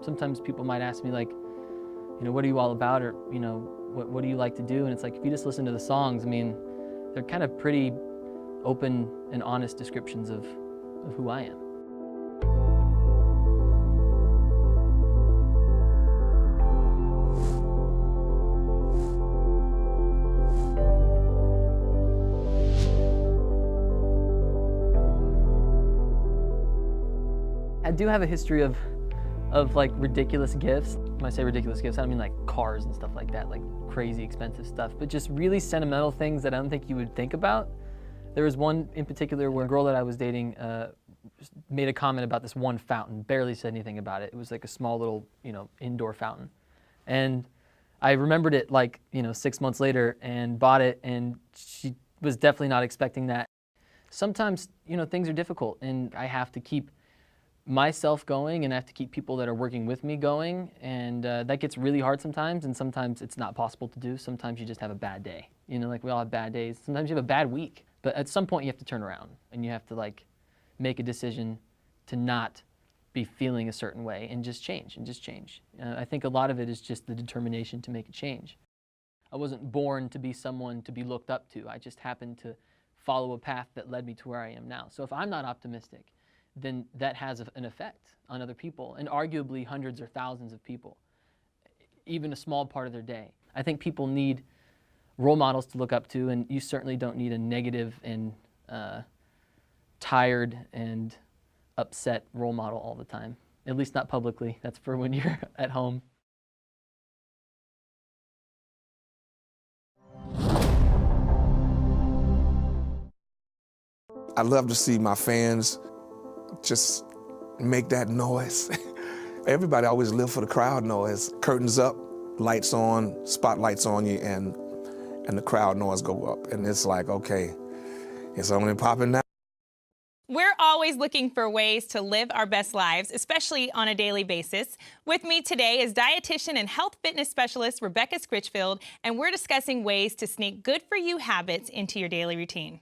Sometimes people might ask me like, you know, what are you all about, or, you know, what do you like to do? And it's like, if you just listen to the songs, I mean, they're kind of pretty open and honest descriptions of who I am. I do have a history of like ridiculous gifts. When I say ridiculous gifts, I don't mean like cars and stuff like that, like crazy expensive stuff, but just really sentimental things that I don't think you would think about. There was one in particular where a girl that I was dating made a comment about this one fountain, barely said anything about it. It was like a small little, you know, indoor fountain. And I remembered it like, you know, 6 months later and bought it, and she was definitely not expecting that. Sometimes, you know, things are difficult and I have to keep myself going, and I have to keep people that are working with me going, and that gets really hard sometimes, and sometimes it's not possible to do. Sometimes you just have a bad day. You know, like we all have bad days. Sometimes you have a bad week, but at some point you have to turn around and you have to like make a decision to not be feeling a certain way and just change, I think a lot of it is just the determination to make a change. I wasn't born to be someone to be looked up to. I just happened to follow a path that led me to where I am now. So if I'm not optimistic, then that has an effect on other people, and arguably hundreds or thousands of people, even a small part of their day. I think people need role models to look up to, and you certainly don't need a negative and tired and upset role model all the time, at least not publicly. That's for when you're at home. I love to see my fans just make that noise. Everybody always live for the crowd noise. Curtains up, lights on, spotlights on you, and the crowd noise go up. And it's like, okay, it's only popping now. We're always looking for ways to live our best lives, especially on a daily basis. With me today is dietitian and health fitness specialist Rebecca Scritchfield, and we're discussing ways to sneak good-for-you habits into your daily routine.